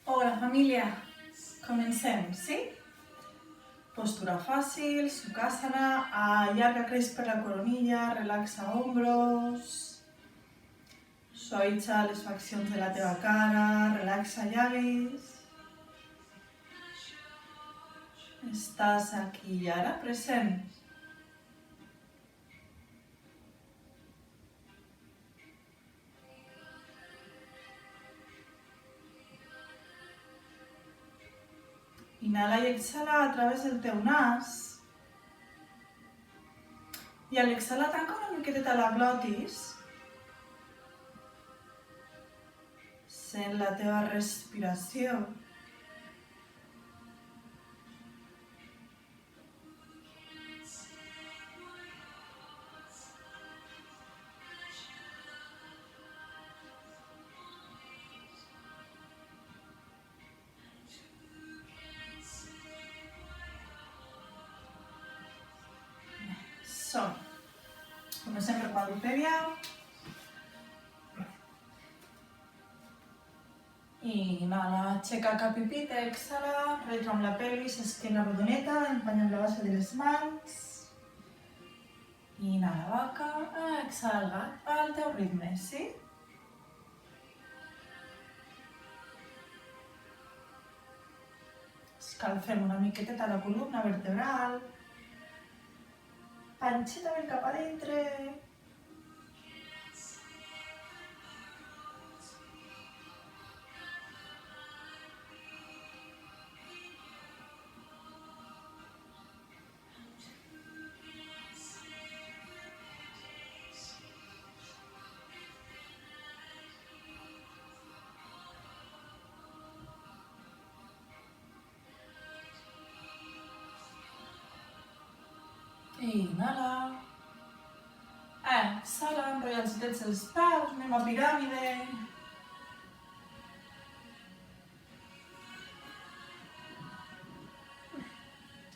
Hola família, comencem, sí? Postura fàcil, Sukhasana, allarga creix per la coronilla, relaxa ombros, suavitza les faccions de la teva cara, relaxa llavis. Estàs aquí i ara, present. Inhala i exhala a través del teu nas. I a l'exhalar tanca una miqueteta la glotis. Sent la teva respiració. Som. Comencem per quadrupèdia. Inhala, aixeca cap i pit, exhala, retro amb la pelvis, esquena rodoneta, empenyant la base de les mans. Inhala, vaca, exhala, gat, al teu ritme, sí? Escalfem una miqueteta la columna vertebral. Panxeta ben cap a dintre. Inhala. Exhala, enrotlla els dits dels peus, anem a piràmide.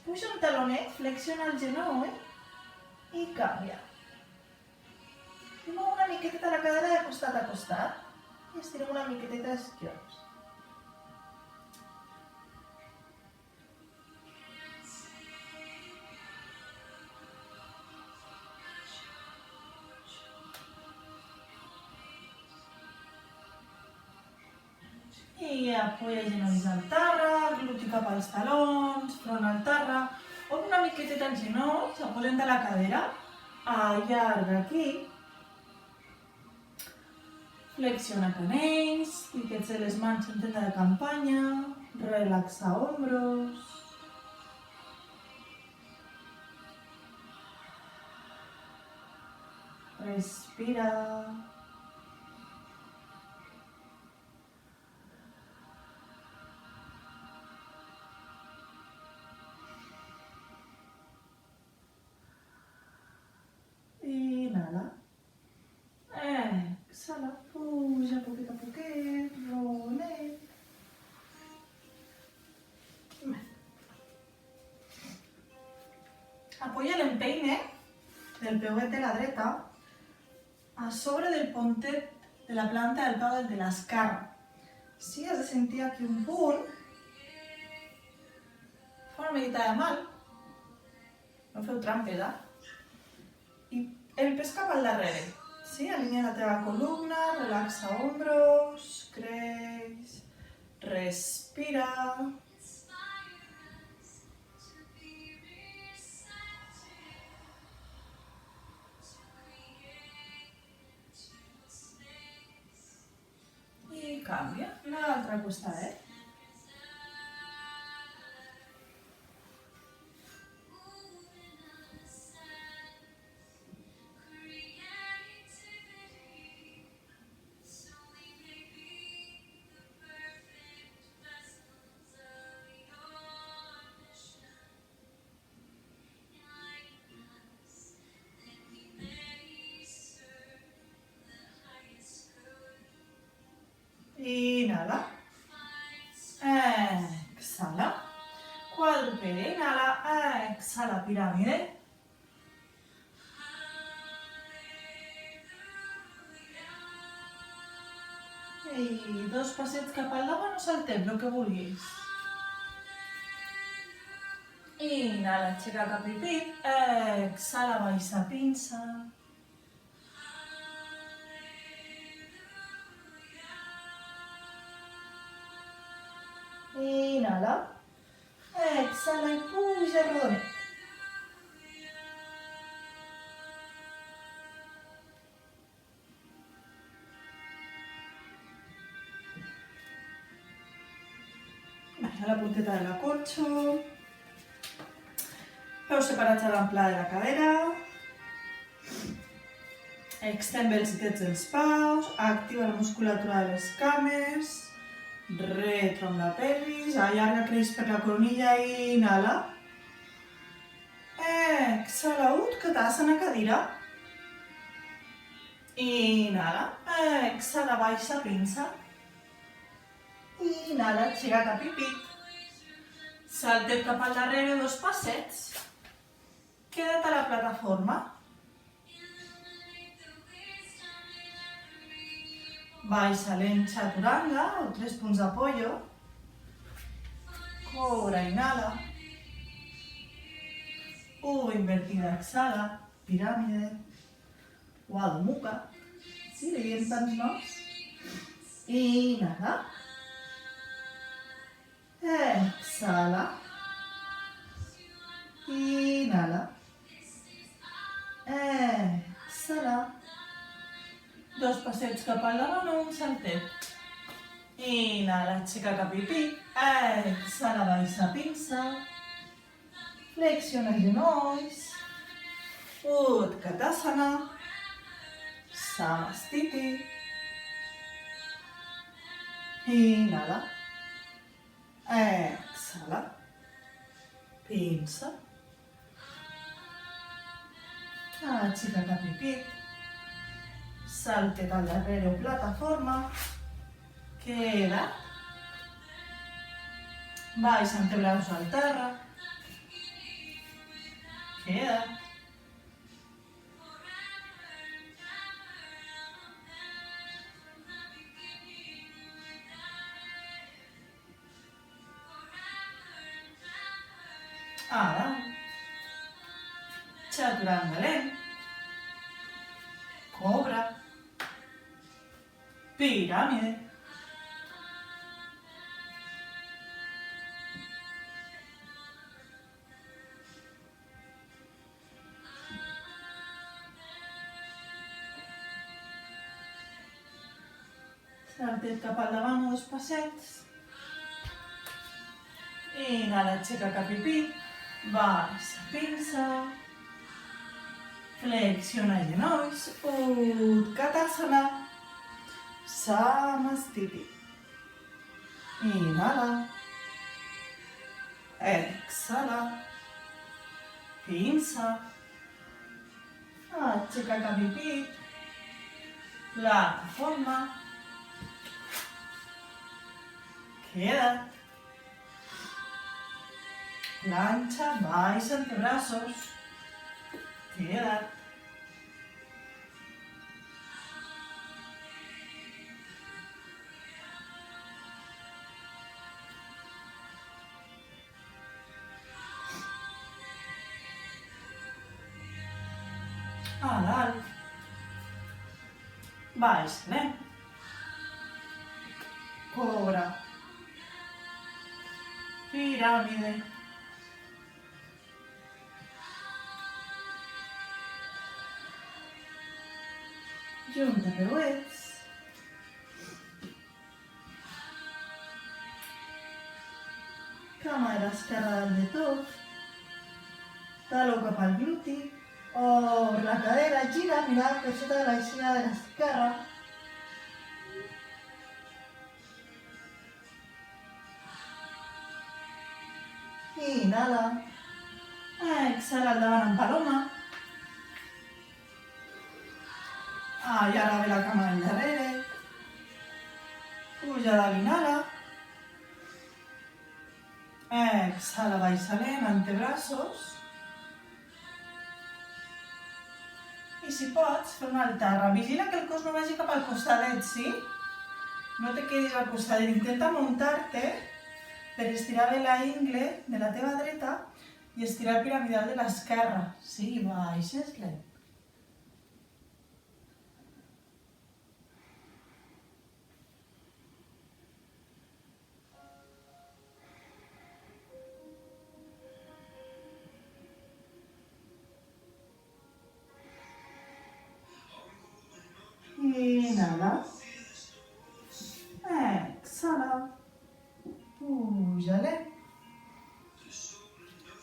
Puja un talonet, flexiona el genoll i canvia. I mou una miqueteta la cadera de costat a costat i estirem una miqueteta els esquions. I apoya genolls al terra, gluti cap als talons, front al terra. Obre una miqueteta els genolls, apolenta la cadera, allarga aquí. Flexiona canells, piquets de les mans en tenda de campanya, relaxa ombros. Respira. Inhala. Exhala, puja poquet a poquet, rodonet. Apoya l'empeine del peuet de la dreta a sobre del pontet de la planta del peu de l'esquerra. Sí, has de sentir aquí un punt. Fa una miqueta de mal. No feu trampes, I el pes cap al darrere. Sí, alinea la teva columna, relaxa ombros, creix, respira. I canvia, l'altre costadet. Inhala. Exhala. Quadrupede, inhala, exhala, piràmide. I 2 passets cap al davant o saltem, el que vulguis. Inhala, aixeca cap i pit. Exhala, baixa pinça. Inhala. Exhala i puja rodonet. Baixa la punteta de la corxo. Peus separats a l'amplada de la cadera. Extén bé els ditets dels peus. Activa la musculatura de les cames. Retro amb la pelvis. Allarga, creix per la coronilla i inhala. Exhala, Utkatasana cadira. Inhala. Exhala, baixa pinça. Inhala, aixeca cap i pit. Saltem cap al darrere 2 passets. Queda't a la plataforma. Baixa lent chaturanga o 3 punts d'apoyo. Cobra, inhala. U invertida, exhala. Piràmide. O Adho Mukha. Sí, li diem tants noms. Inhala. Exhala. Inhala. Exhala. 2 passets cap al davant o un saltet. Inhala, aixeca cap i pit. Exhala, baixa pinça. Flexiona genolls. Utkatasana. Samastiti. Inhala. Exhala. Pinça. Aixeca cap i pit. Saltet al darrere o plataforma. Queda. Baixa antebraços al terra. Queda. Ara. Chaturanga lent. Cobra. Piràmide. Saltet cap al davant o 2 passets. Inhala, aixeca cap i pit. Baixa pinça. Flexiona genolls. Utkatasana. Samastiti. Inhala. Exhala. Pinça. Aixeca cap i pit. Plataforma. Queda. Plancha, baixa antebrazos. Queda. A dalt. Baixa lent. Cobra. Piràmide. Junta peuets. Cama de l'esquerra dalt de tot. Taló cap al gluti. Obre la cadera, gira, mira la peixeta de l'aixina de l'esquerra. Inhala. Exhala al davant en paloma. I ara ve la cama del darrere. Puja dalt, inhala. Exhala, baixa lent, antebraços. I si pots, fer una altarra. Vigila que el cos no vagi cap al costadet, sí? no te quedis acostadet, intenta muntar-te per estirar bé la ingle de la teva dreta i estirar el piramidal de l'esquerra. Sí, baixes lent. Inhala. Exhala. Puja lent.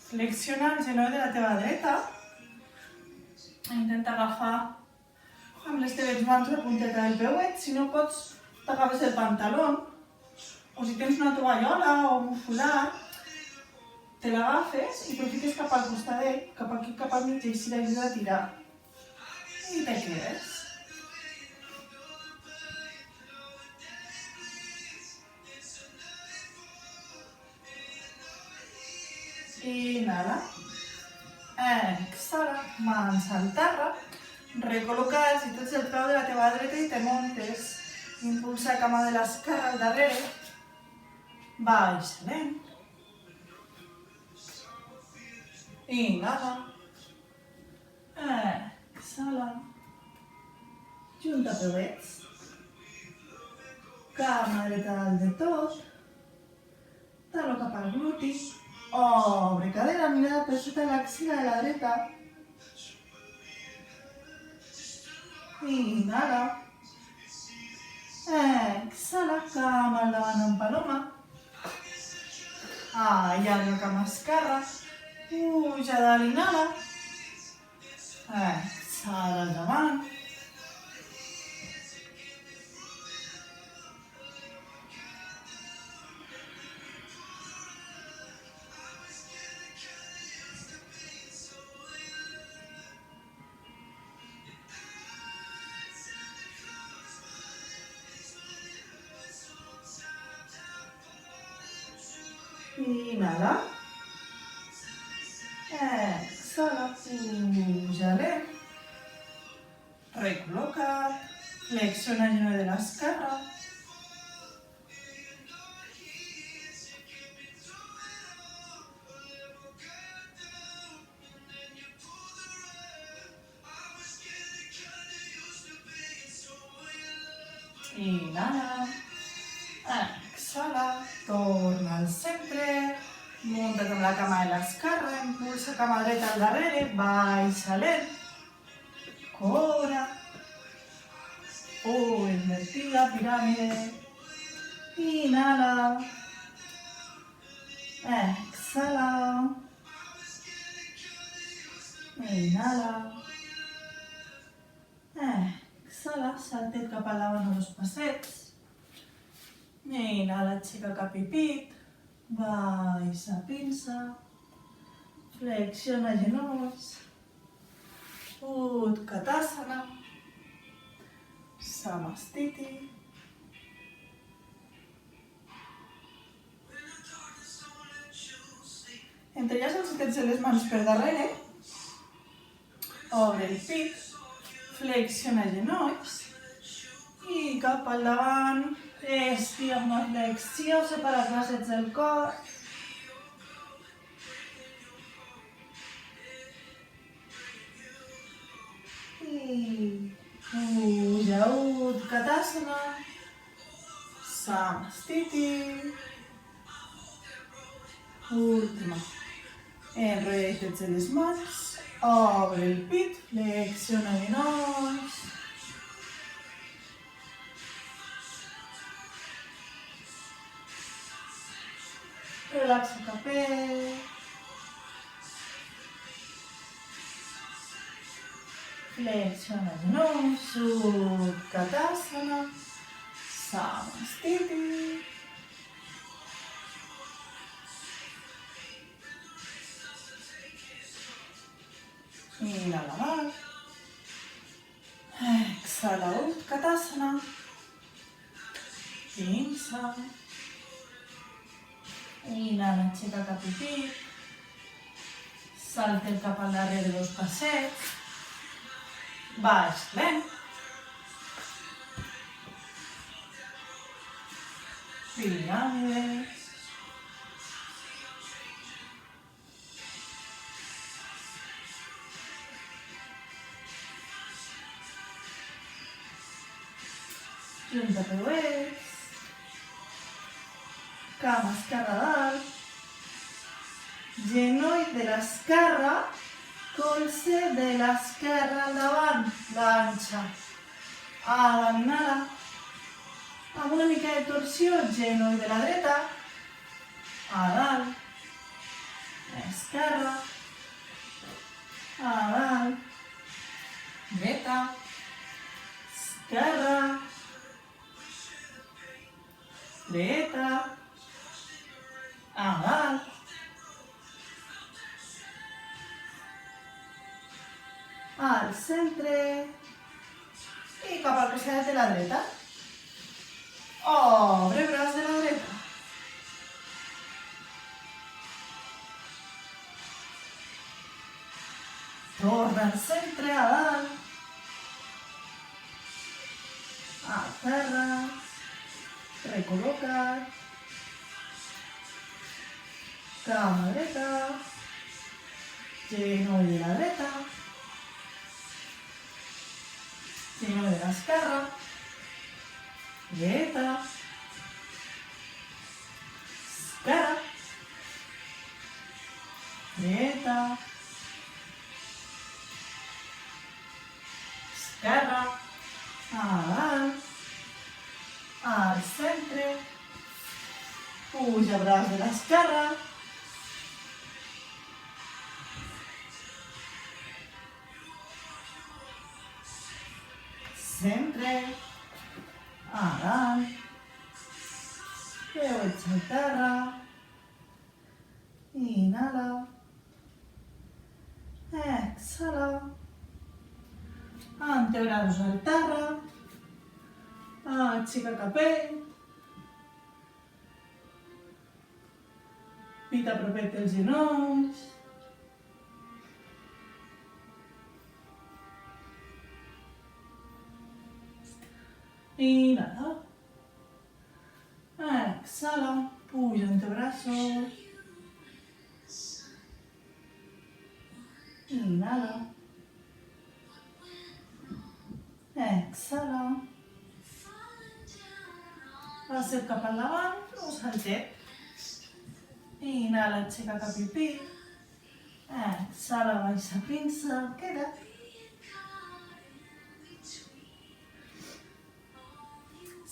Flexiona el genoll de la teva dreta. Intenta agafar amb les teves mans la punteta del peuet. Si no pots, t'agafes el pantaló. O si tens una tovallola o un foulard, te l'agafes i te'l fiques cap al costadet, cap aquí, cap al mig, i així l'ajuda a tirar. I te quedes. Inhala. Exhala. Mans al terra. Recol·loques i tots el peu de la teva dreta i te montes. Impulsa cama de l'esquerra al darrere. Baixa lent. Inhala. Exhala. Junta peuets. Cama dreta dalt de tot. Taló cap al gluti. Obre cadera, mirada per sota l'axila de la dreta. Inhala. Exhala, cama al davant en paloma. Allarga cama esquerra. Puja dalt, inhala. Exhala al davant. Inhala. Exhala. Puja lent. Recol·loca't. Flexiona el genoll de l'esquerra. Inhala. Exhala. Torna al centre. Munta't amb la cama de l'esquerra. Impulsa cama dreta al darrere. Baixa lent. Cobra. Invertida, piràmide. Inhala. Exhala. Inhala. Exhala. Saltet cap al davant a dos passets. Inhala, aixeca cap i pit. Baixa, pinça. Flexiona genolls. Utkatasana. Samastiti. Entrellaça els dits de les mans per darrere. Obre el pit. Flexiona genolls. I cap al davant. Estira una flexió, separa els braços del cor. I puja, Utkatasana. Samastiti. Última. Enrotlla les mans. Obre el pit. Flexiona genolls. Relaxa el capell. Flexiona genolls. Utkatasana. Samastiti. Inhala más. Exhala, Utkatasana. Pinça. Inhala, aixeca cap i pit. Salta cap al darrere dos passets. Baix lent. piràmide, junta peuets, cama esquerra a dalt, genoll de l'esquerra, colze de l'esquerra al davant, l'anxa, adanada, amb una mica de torsió, genoll de la dreta, a dalt, esquerra, a dalt, dreta, esquerra, dreta, a dalt, al centre i cap al costat de la dreta. Obre braç de la dreta. Torna al centre, a dalt, a terra, recol·loca't, cama dreta, genoll de la dreta, genoll de l'esquerra, dreta, esquerra, dreta, esquerra, a dalt, al centre, puja braç de l'esquerra, centre, a dalt, peuets a terra, inhala, exhala, antebraços al terra, aixeca capell, pit a propet dels genolls, inhala, exhala, puja antebraços, inhala, exhala, passeig cap endavant, un saltet, inhala, aixeca cap i pit, exhala, baixa pinça, queda't.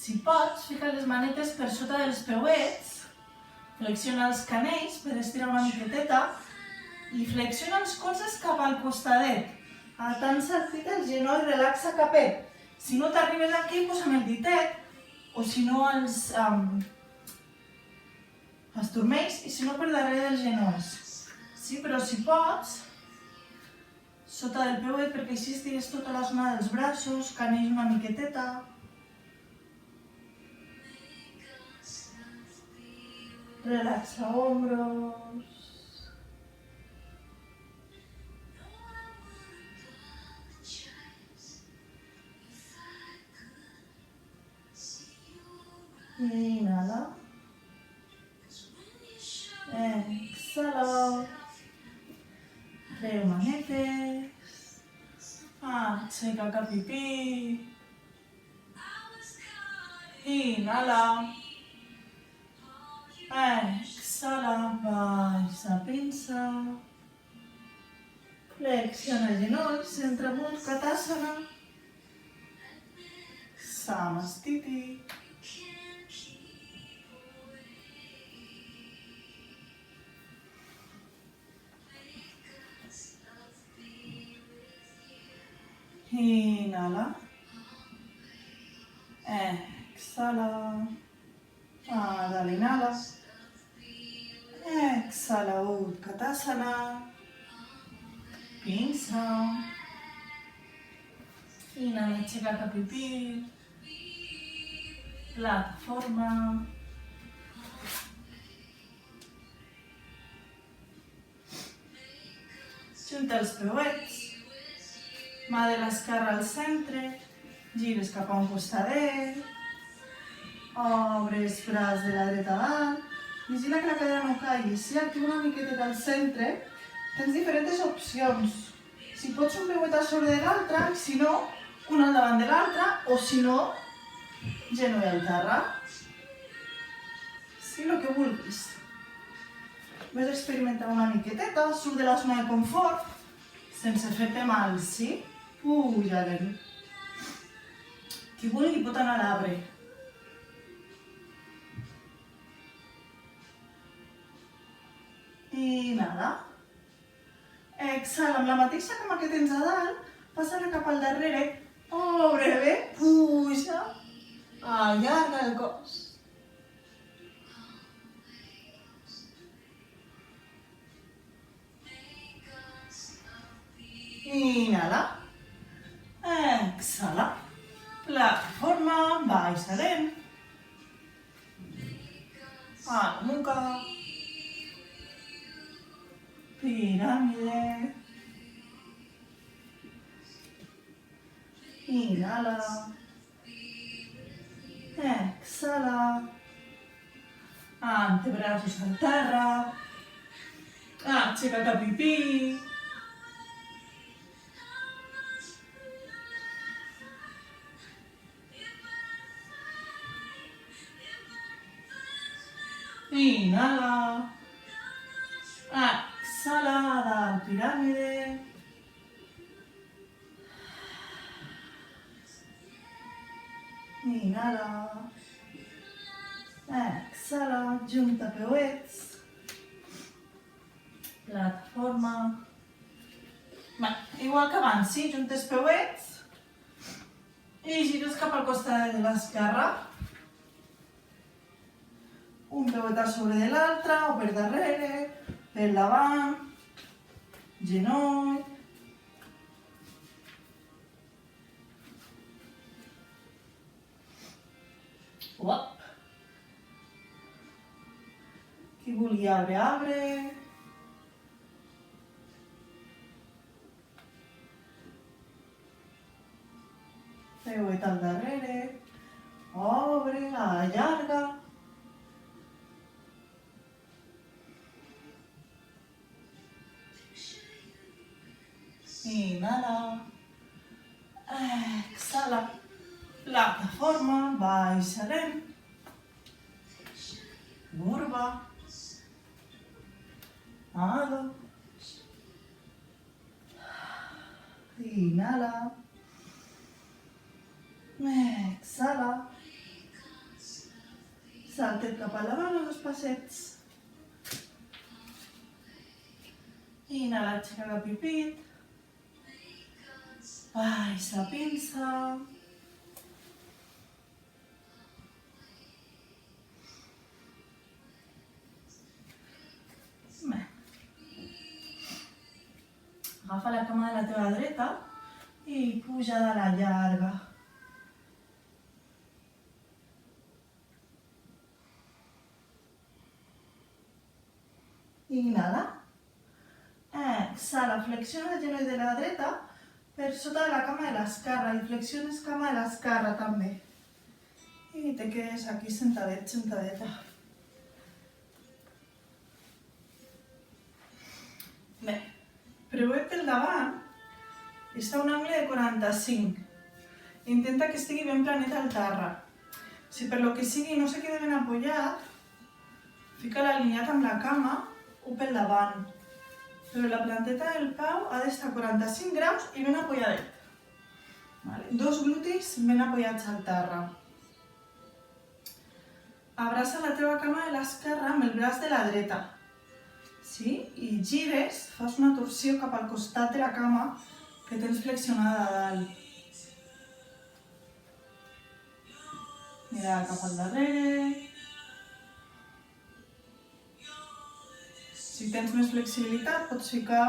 Si pots, fica les manetes per sota dels peuets, flexiona els canells per estirar una miqueteta i flexiona els colzes cap al costadet. Atansa el pit al genoll, relaxa capet. Si no t'arribes aquí, posa'm el ditet, o si no els turmells, i si no per darrere dels genolls. Sí, però si pots, sota del peuet, perquè així estigues tota la zona dels braços, canells una miqueteta. Relaxa hombros. Inhala. Exhala. Treu manetes. Aixeca cap i pit. Inhala. Exhala, baixa pinça, flexiona genolls, centra amunt, Katasana, Samastiti, inhala, exhala, dalt inhala, exhala, Utkatasana, pinça, inhala, aixeca cap i pit, plataforma, junta els peuets, mà de l'esquerra al centre, gires cap a un costadet, Obres braç de la dreta a dalt. Vigila que la cadera no caigui. Si activa una miqueta al centre, tens diferents opcions. Si pots un peuet a sobre de l'altre, si no, un al davant de l'altre, o si no, genoll al terra. Sí, el que vulguis. Ves experimentar una miqueteta, surt de la zona de confort, sense fer-te mal, sí? Pujarem. Qui vulgui pot anar a l'arbre. Inhala. Exhala, amb la mateixa cama que tens a dalt, passa-la cap al darrere, obre bé, puja, allarga el cos. Inhala. Exhala. Plataforma, baixarem. A la nuca. Piràmide. Inhala. Exhala. Antebraços al terra. Aixeca cap i pi. Inhala. Exhala, dalt piràmide. Inhala. Exhala, junta peuets. Plataforma. Igual que abans, sí? Juntes peuets. I gires cap al costat de l'esquerra. Un peuet a sobre de l'altre, o per darrere, per davant, genoll. Uop. Qui vulgui arbre, arbre. Peuet al darrere, obre, allarga. Inhala. Exhala. Plataforma, baixarem. Corba. Halo. Inhala. Exhala. Saltet cap a davant els dos passets. Inhala, aixeca cap i pit. Baixa, pinça. Agafa la cama de la teva dreta i puja de la llarga. Inhala. Exhala, flexiona el genoll de la dreta per sota de la cama de l'esquerra i flexiones cama de l'esquerra també. I te quedes aquí sentadet, sentadeta. Bé, peuet pel davant està a un angle de 45. Intenta que estigui ben planet al terra. Si per lo que sigui no se queda ben apoyat, fica-la alineat amb la cama o pel davant. Però la planteta del peu ha d'estar a 45 graus i ben apoyadet. Dos glutis ben apoyats al terra. Abraça la teva cama de l'esquerra amb el braç de la dreta. Sí? I gires, fas una torsió cap al costat de la cama que tens flexionada a dalt. Mira cap al darrere. Si tens més flexibilitat, pots ficar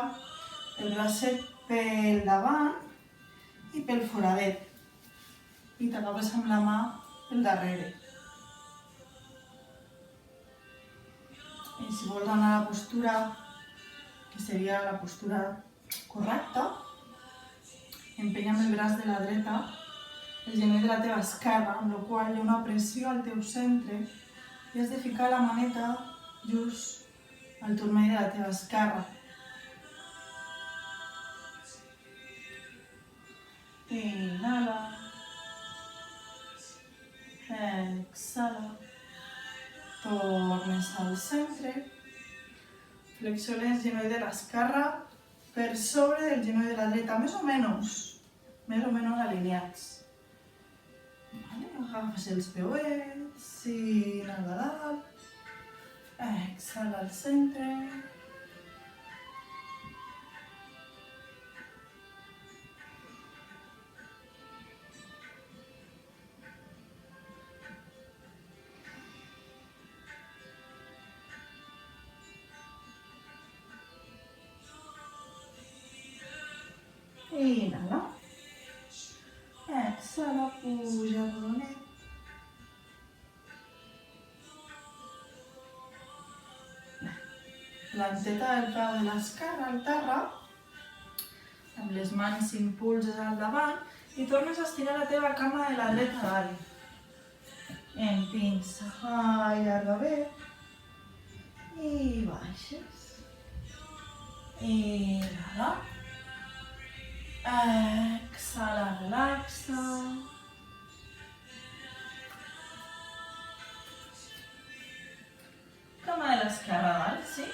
el bracet pel davant i pel foradet. I t'agafes amb la mà pel darrere. I si vols anar a la postura, que seria la postura correcta, empenya amb el braç de la dreta el genoll de la teva esquerra, amb la qual hi ha una pressió al teu centre i has de ficar la maneta just al turmell de la teva esquerra. Inhala. Exhala. Tornes al centre. Flexiones el genoll de l'esquerra per sobre del genoll de la dreta, més o menys alineats. Vale, agafes els peuets, inhala dalt, exhala al centre. Inhala. Exhala, puja rodonet. Planteta del peu de l'esquerra al terra, amb les mans impulses al davant i tornes a estirar la teva cama de la dreta dalt. Empinça, allarga bé i baixes. Inhala. Exhala, relaxa. Cama de l'esquerra dalt, sí?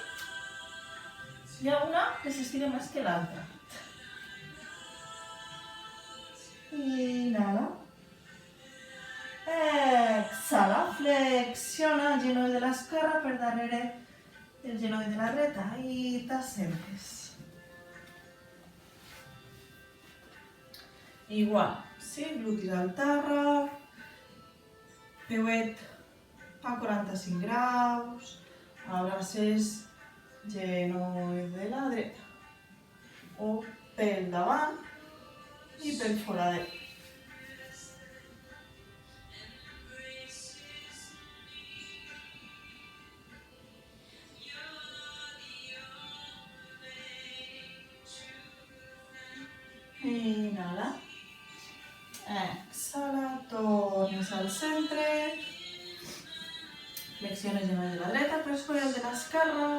Hi ha una que s'estira més que l'altra. Inhala. Exhala, flexiona el genoll de l'esquerra per darrere del genoll de la dreta i t'assentes. Igual, sí? Glutis al terra, peuet a 45 graus, abraces genoll de la dreta o pel davant i pel foradet. Inhala. Exhala, tornes al centre. Flexiones el genoll de la dreta per sobre el de l'esquerra.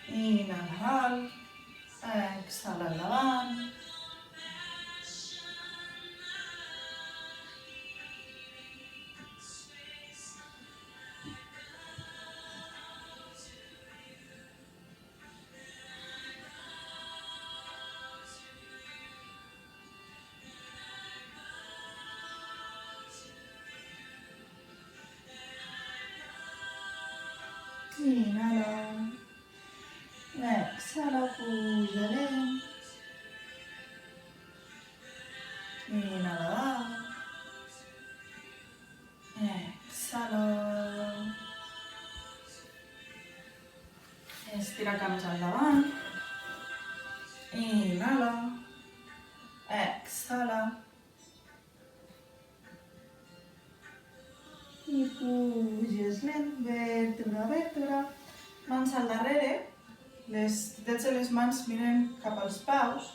Inhala dalt. Exhala endavant. Inhala. Exhala, puja lent. Inhala dalt. Exhala. Estira cames al davant. Inhala. Exhala. I puges lent, vèrtebra a vèrtebra. Mans al darrere. Les dits de les mans miren cap als peus.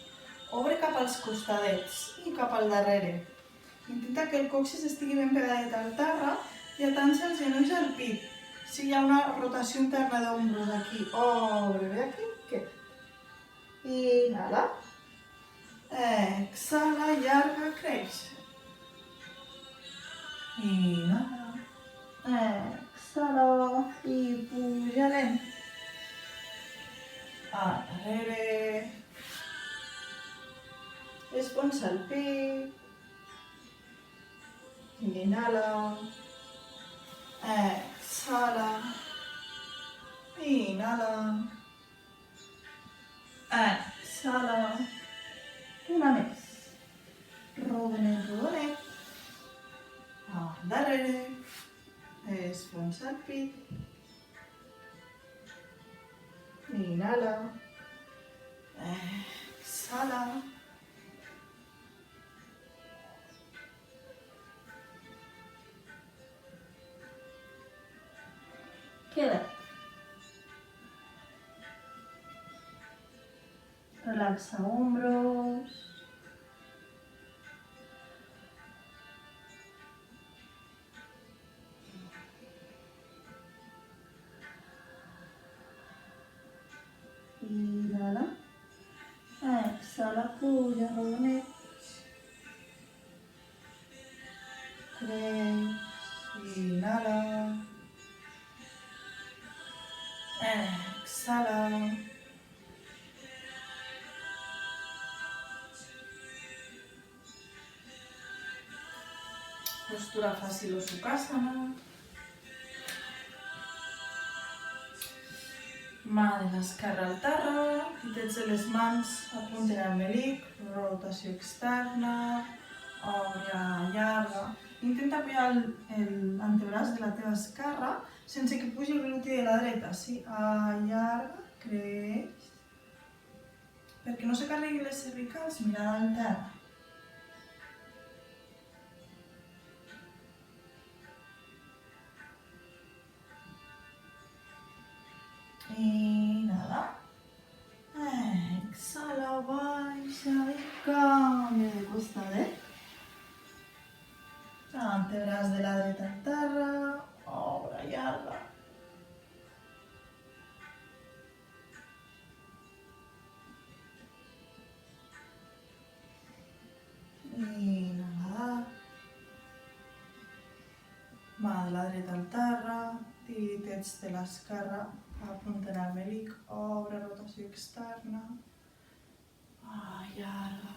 Obre cap als costadets i cap al darrere. Intenta que el coxis estigui ben pegadet al terra i atansa els genolls al pit. Si hi ha una rotació interna d'ombros aquí, obre bé aquí, queda. Inhala. Exhala, llarga, creix. Inhala. Exhala i puja lent. A darrere. Esponsa el pit. Inhala. Exhala. Inhala. Exhala. Una més. Rodonet, rodonet. Al darrere. Esponsa el pit. Inhala. Exhala. Queda. Relaxa hombros. Inhala. Exhala, puja, arrodonit. Creix. Inhala. Exhala. Postura fàcil o Sukhasana. Mà de l'esquerra al terra, ditets de les mans apunten al melic, rotació externa, obre, allarga. Intenta apoyar l'antebraç de la teva esquerra sense que pugi el gluti de la dreta, sí? Allarga, creix. Perquè no se carreguin les cervicals, mirada al terra. Inhala. Exhala, baixa i canvia de costadet. Antebraç de la dreta al terra, obre, allarga. Inhala. Mà de la dreta al terra, ditets de l'esquerra apunten al melic, obre, rotació externa, allarga.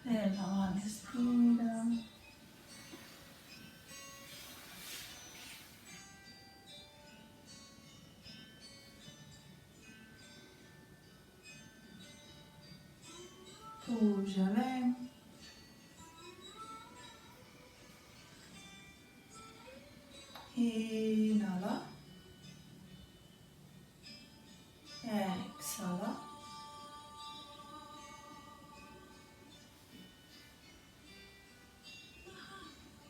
Endavant, estira. Puja lent. Inhala. Exhala.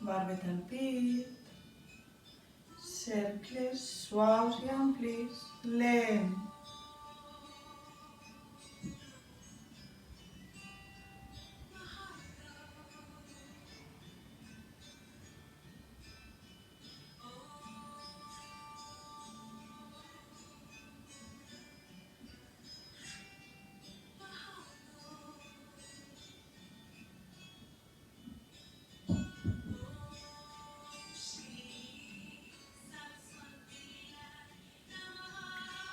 Barbeta al pit. Cercles suaus i amplis. Lent.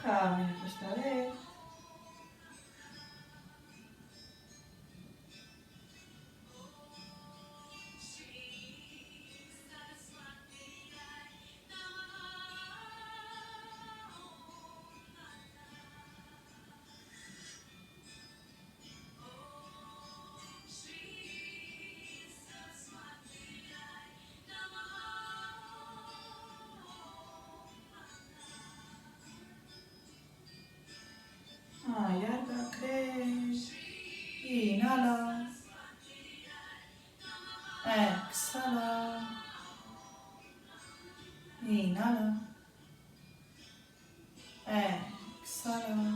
Canvia de costadet. Allarga, creix. Inhala. Exhala. Inhala. Exhala.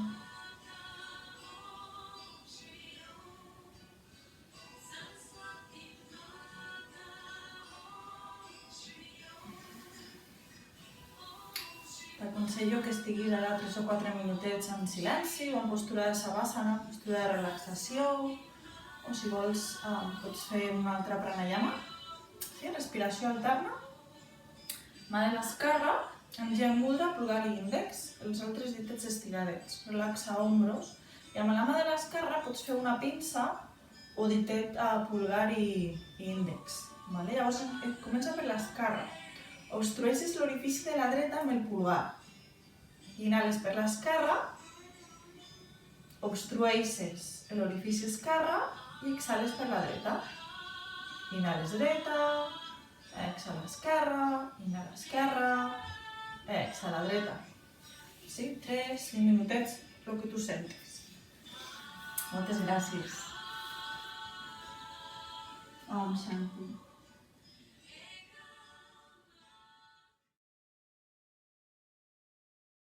T'aconsello que estiguis ara 3 o 4 minutets en silenci o en postura de Savasana, postura de relaxació, o si vols pots fer un altre pranayama, sí? Respiració alterna. Mà de l'esquerra, engegem mudra, pulgar i índex, els altres ditets estiradets. Relaxa ombros. I amb la mà de l'esquerra pots fer una pinça o ditet pulgar i índex. Vale? Llavors comença per l'esquerra. Obstrueixes l'orifici de la dreta amb el pulgar. Inhales per l'esquerra, obstrueixes l'orifici esquerre i exhales per la dreta. Inhales dreta, exhala esquerra, inhala esquerra, exhala dreta. Sí? 3-5 minutets, el que tu sentis. Moltes gràcies. Om Shanti.